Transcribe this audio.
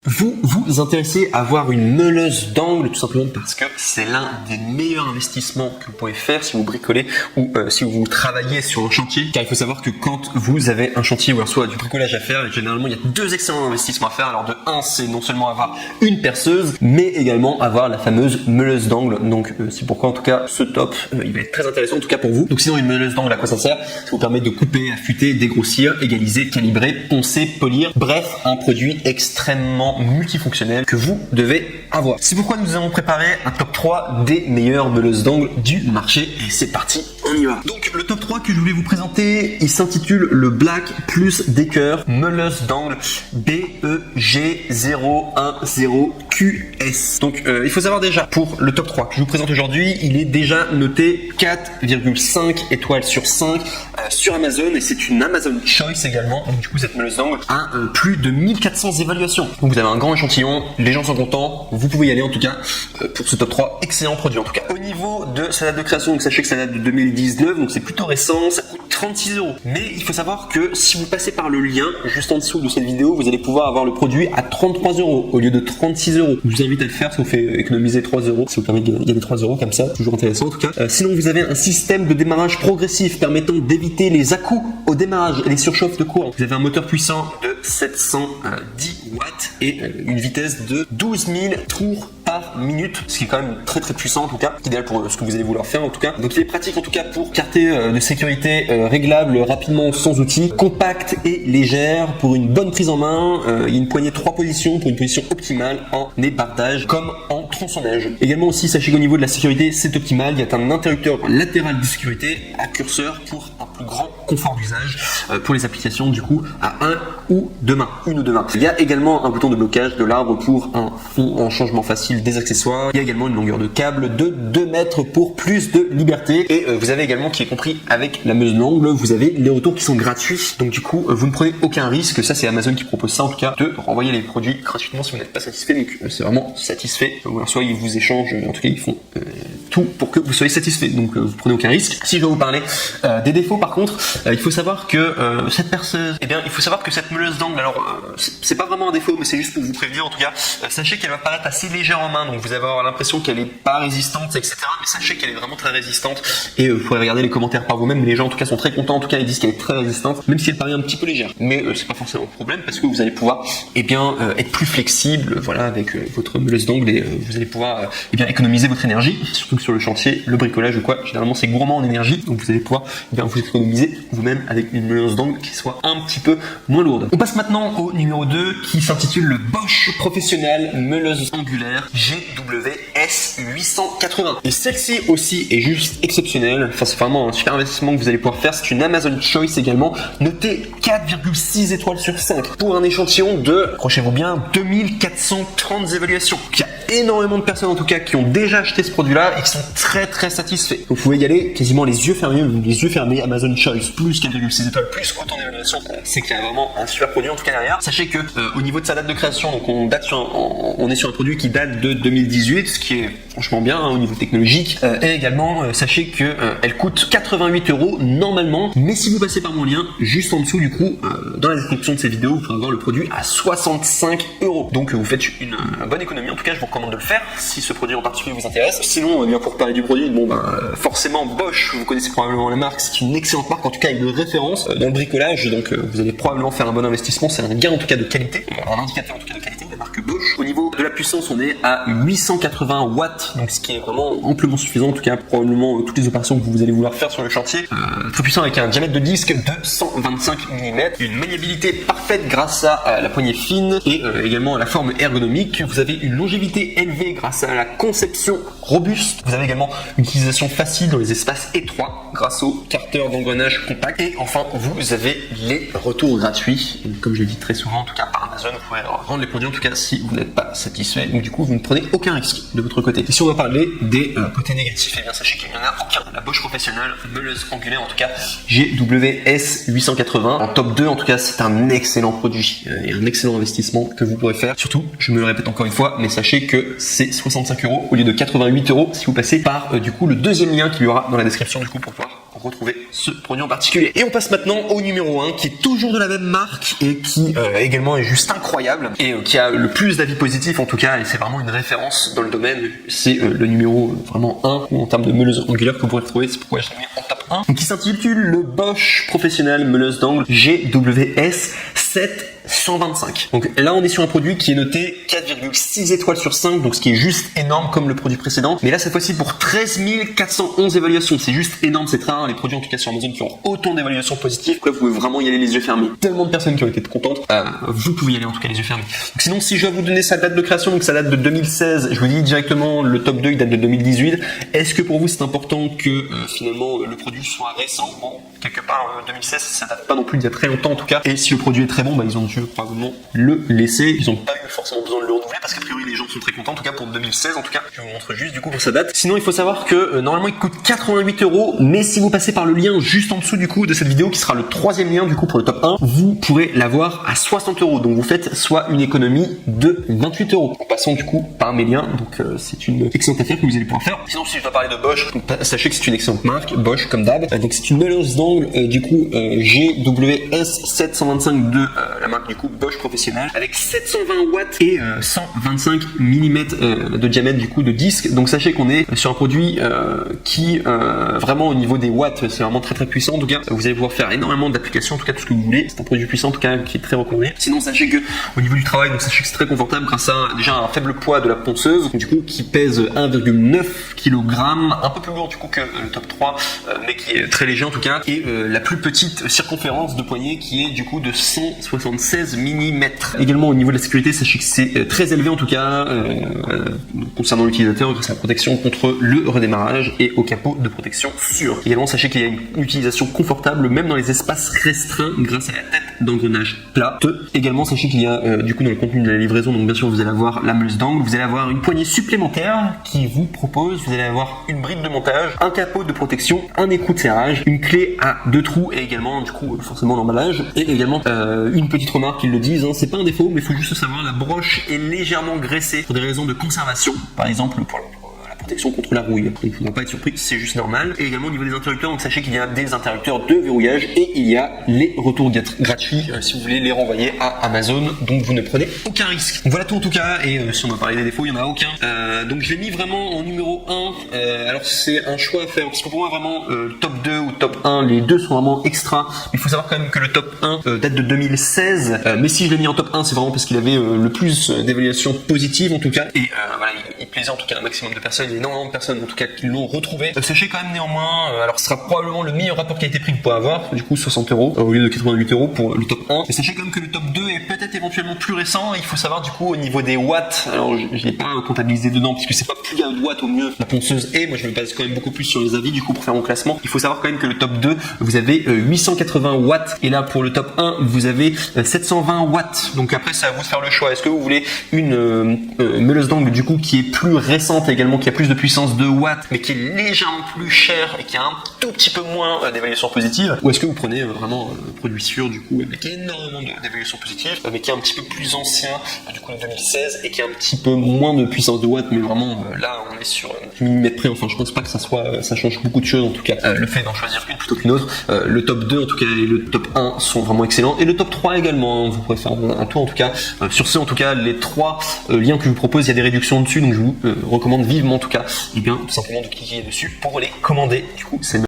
Vous vous intéressez à avoir une meuleuse d'angle tout simplement parce que c'est l'un des meilleurs investissements que vous pouvez faire si vous bricolez ou si vous travaillez sur un chantier. Car il faut savoir que quand vous avez un chantier ou soit du bricolage à faire, généralement il y a deux excellents investissements à faire. Alors de un, c'est non seulement avoir une perceuse, mais également avoir la fameuse meuleuse d'angle. Donc c'est pourquoi en tout cas ce top, il va être très intéressant en tout cas pour vous. Donc sinon une meuleuse d'angle, à quoi ça sert? Ça vous permet de couper, affûter, dégrossir, égaliser, calibrer, poncer, polir. Bref, un produit extrêmement multifonctionnel que vous devez avoir. C'est pourquoi nous avons préparé un top 3 des meilleures meuleuses d'angle du marché et c'est parti, on y va. Donc le top 3 que je voulais vous présenter, il s'intitule le Black Plus Decker meuleuse d'angle BEG010QS. Donc il faut savoir déjà pour le top 3 que je vous présente aujourd'hui, il est déjà noté 4,5 étoiles sur 5 sur Amazon et c'est une Amazon Choice également. Donc du coup cette meuleuse d'angle a plus de 1400 évaluations. Donc vous avez un grand échantillon, les gens sont contents, vous pouvez y aller en tout cas pour ce top 3, excellent produit en tout cas. Au niveau de sa date de création, donc sachez que ça date de 2019, donc c'est plutôt récent, ça coûte 36 €. Mais il faut savoir que si vous passez par le lien juste en dessous de cette vidéo, vous allez pouvoir avoir le produit à 33 € au lieu de 36 €. Je vous invite à le faire, ça vous fait économiser 3 €, ça vous permet de gagner 3 € comme ça, toujours intéressant en tout cas. Sinon vous avez un système de démarrage progressif permettant d'éviter les à-coups au démarrage et les surchauffes de courant. Vous avez un moteur puissant de 710 watts et une vitesse de 12 000 tours par minute, ce qui est quand même très très puissant en tout cas, idéal pour ce que vous allez vouloir faire en tout cas. Donc il est pratique en tout cas pour carter de sécurité réglable rapidement sans outils, compacte et légère pour une bonne prise en main. Il y a une poignée de 3 positions pour une position optimale en ébardage comme en tronçonnage. Également aussi sachez qu'au niveau de la sécurité c'est optimal, il y a un interrupteur latéral de sécurité à curseur pour un plus grand confort d'usage pour les applications du coup à une ou deux mains. Il y a également un bouton de blocage de l'arbre pour un fond en changement facile des accessoires. Il y a également une longueur de câble de 2 mètres pour plus de liberté et vous avez également, qui est compris avec la meuleuse d'angle, vous avez les retours qui sont gratuits, donc du coup vous ne prenez aucun risque. Ça c'est Amazon qui propose ça en tout cas, de renvoyer les produits gratuitement si vous n'êtes pas satisfait. Donc c'est vraiment satisfait, soit ils vous échangent, en tout cas ils font tout pour que vous soyez satisfait, donc vous prenez aucun risque. Si je dois vous parler des défauts par contre, il faut savoir que cette perceuse, cette meuleuse d'angle, alors c'est pas vraiment un défaut mais c'est juste pour vous prévenir en tout cas, sachez qu'elle va paraître assez légère en main, donc vous allez avoir l'impression qu'elle est pas résistante etc, mais sachez qu'elle est vraiment très résistante et vous pourrez regarder les commentaires par vous-même, mais les gens en tout cas sont très contents, en tout cas ils disent qu'elle est très résistante même si elle paraît un petit peu légère, mais c'est pas forcément un problème parce que vous allez pouvoir être plus flexible voilà avec votre meuleuse d'angle et vous allez pouvoir économiser votre énergie, surtout que sur le chantier, le bricolage ou quoi, généralement c'est gourmand en énergie, donc vous allez pouvoir vous économiser vous-même avec une meuleuse d'angle qui soit un petit peu moins lourde. On passe maintenant au numéro 2 qui s'intitule le Bosch Professionnel meuleuse angulaire GWS 880. Et celle-ci aussi est juste exceptionnelle, enfin c'est vraiment un super investissement que vous allez pouvoir faire. C'est une Amazon Choice également, notée 4,6 étoiles sur 5 pour un échantillon de, accrochez-vous bien, 2430 évaluations. Il y a énormément de personnes en tout cas qui ont déjà acheté ce produit-là et qui sont très très satisfaits. Donc vous pouvez y aller quasiment les yeux fermés, Amazon Choice plus 4,6 étoiles plus autant d'évaluation, c'est qu'il y a vraiment un super produit en tout cas derrière. Sachez que au niveau de sa date de création, donc on est sur un produit qui date de 2018, ce qui est franchement bien au niveau technologique. Et également sachez que elle coûte 88 € normalement, mais si vous passez par mon lien juste en dessous du coup dans la description de cette vidéo, vous pourrez avoir le produit à 65 €. Donc vous faites une bonne économie. En tout cas, je vous recommande de le faire si ce produit en particulier vous intéresse. Sinon, pour parler du produit, forcément Bosch, vous connaissez probablement la marque, c'est une excellente marque, en tout cas une référence dans le bricolage, donc vous allez probablement faire un bon investissement. C'est un gain en tout cas de qualité, un indicateur en tout cas de qualité de la marque Bosch. Au niveau de la puissance, on est à 880 watts, donc ce qui est vraiment amplement suffisant en tout cas probablement toutes les opérations que vous allez vouloir faire sur le chantier. Très puissant avec un diamètre de disque de 125 mm, une maniabilité parfaite grâce à la poignée fine et également à la forme ergonomique. Vous avez une longévité élevée grâce à la conception robuste. Vous avez également une utilisation facile dans les espaces étroits grâce au carteur d'engrenage compact. Et enfin, vous avez les retours gratuits. Et comme je l'ai dit très souvent, en tout cas par Amazon, vous pourrez rendre les produits en tout cas si vous n'êtes pas satisfait. Donc du coup, vous ne prenez aucun risque de votre côté. Et si on va parler des côtés négatifs, sachez qu'il n'y en a aucun. La Bosch Professionnelle meuleuse angulaire, en tout cas GWS 880 en top 2, en tout cas c'est un excellent produit et un excellent investissement que vous pourrez faire. Surtout, je me le répète encore une fois, mais sachez que c'est 65 € au lieu de 88 € si vous passez par du coup le deuxième lien qu'il y aura dans la description du coup pour pouvoir retrouver ce produit en particulier. Et on passe maintenant au numéro 1 qui est toujours de la même marque et qui également est juste incroyable et qui a le plus d'avis positifs en tout cas, et c'est vraiment une référence dans le domaine. C'est le numéro vraiment 1 en termes de meuleuse angulaire que vous pourrez retrouver, c'est pourquoi je l'ai mis en top 1. Donc, qui s'intitule le Bosch Professionnel Meuleuse d'angle GWS 725. Donc là on est sur un produit qui est noté 4,6 étoiles sur 5, donc ce qui est juste énorme comme le produit précédent, mais là cette fois-ci pour 13 411 évaluations, c'est juste énorme, c'est très rare les produits en tout cas sur Amazon qui ont autant d'évaluations positives. Donc là vous pouvez vraiment y aller les yeux fermés, tellement de personnes qui ont été contentes, vous pouvez y aller en tout cas les yeux fermés. Donc sinon si je dois vous donner sa date de création, donc ça date de 2016, je vous dis directement le top 2 il date de 2018. Est-ce que pour vous c'est important que finalement le produit soit récent? Bon, quelque part 2016 ça date pas non plus d'il y a très longtemps en tout cas, et si le produit est très bon, ils ont dû probablement le laisser, ils n'ont pas eu forcément besoin de le renouveler parce qu'a priori les gens sont très contents en tout cas pour 2016 en tout cas. Je vous montre juste du coup pour sa date. Sinon il faut savoir que normalement il coûte 88 €, mais si vous passez par le lien juste en dessous du coup de cette vidéo qui sera le troisième lien du coup pour le top 1, vous pourrez l'avoir à 60 €, donc vous faites soit une économie de 28 €. En passant du coup par mes liens, donc c'est une excellente affaire que vous allez pouvoir faire. Sinon si je dois parler de Bosch, donc, sachez que c'est une excellente marque, Bosch comme d'hab. Donc c'est une meuleuse d'angle du coup GWS 725 de la marque du coup Bosch Professionnel avec 720 watts et 125 mm de diamètre du coup de disque. Donc sachez qu'on est sur un produit qui vraiment au niveau des watts c'est vraiment très très puissant. En tout cas vous allez pouvoir faire énormément d'applications, en tout cas tout ce que vous voulez. C'est un produit puissant en tout cas qui est très recommandé. Sinon sachez que au niveau du travail, donc sachez que c'est très confortable grâce à déjà un faible poids de la ponceuse du coup qui pèse 1,9 kg, un peu plus lourd du coup que le top 3 mais qui est très léger en tout cas, et la plus petite circonférence de poignet qui est du coup de 176 mm. Également au niveau de la sécurité, sachez que c'est très élevé en tout cas concernant l'utilisateur grâce à la protection contre le redémarrage et au capot de protection sûr. Également sachez qu'il y a une utilisation confortable même dans les espaces restreints grâce à la tête d'engrenage plate. Également sachez qu'il y a du coup dans le contenu de la livraison, donc bien sûr vous allez avoir la meuleuse d'angle, vous allez avoir une poignée supplémentaire qui vous propose, vous allez avoir une bride de montage, un capot de protection, un écrou de serrage, une clé à 2 trous et également du coup forcément l'emballage, et également une petite remarque, ils le disent, hein, c'est pas un défaut mais il faut juste savoir, la broche est légèrement graissée pour des raisons de conservation, par exemple pour la protection contre la rouille. Donc il ne faudra pas être surpris, c'est juste normal. Et également au niveau des interrupteurs, donc sachez qu'il y a des interrupteurs de verrouillage et il y a les retours gratuits si vous voulez les renvoyer à Amazon, donc vous ne prenez aucun risque. Donc voilà tout en tout cas, et si on doit parler des défauts, il n'y en a aucun. Donc je l'ai mis vraiment en numéro 1, alors c'est un choix à faire, parce que pour moi vraiment top 2 ou top 1, les deux sont vraiment extra. Il faut savoir quand même que le top 1 date de 2016, mais si je l'ai mis en top 1 c'est vraiment parce qu'il avait le plus d'évaluations positives en tout cas, et voilà, il plaisait en tout cas un maximum de personnes, énormément de personnes en tout cas qui l'ont retrouvé. Sachez quand même néanmoins, alors ce sera probablement le meilleur rapport qualité-prix que vous pouvez avoir, du coup 60 € au lieu de 88 € pour le top 1, mais sachez quand même que le top 2 est peut-être éventuellement plus récent. Il faut savoir du coup au niveau des watts, alors je l'ai pas comptabilisé dedans puisque c'est pas plus il y a de watts au mieux la ponceuse est, moi je me base quand même beaucoup plus sur les avis du coup pour faire mon classement. Il faut savoir quand même que le top 2 vous avez 880 watts et là pour le top 1 vous avez 720 watts, donc après c'est à vous de faire le choix. Est-ce que vous voulez une meuleuse d'angle du coup qui est plus récente également, qui a plus de puissance de watts mais qui est légèrement plus cher et qui a un tout petit peu moins d'évaluation positive, ou est-ce que vous prenez vraiment un produit sûr du coup avec énormément d'évaluation positive mais qui est un petit peu plus ancien du coup de 2016 et qui a un petit peu moins de puissance de watts, mais vraiment là on est sur millimètre près. Enfin je pense pas que ça change beaucoup de choses en tout cas, le fait d'en choisir une plutôt qu'une autre. Le top 2 en tout cas et le top 1 sont vraiment excellents, et le top 3 également, vous pourrez faire un tour en tout cas. Sur ce en tout cas les 3 liens que je vous propose, il y a des réductions dessus, donc je vous recommande vivement en tout cas, et bien tout simplement de cliquer dessus pour les commander. Du coup c'est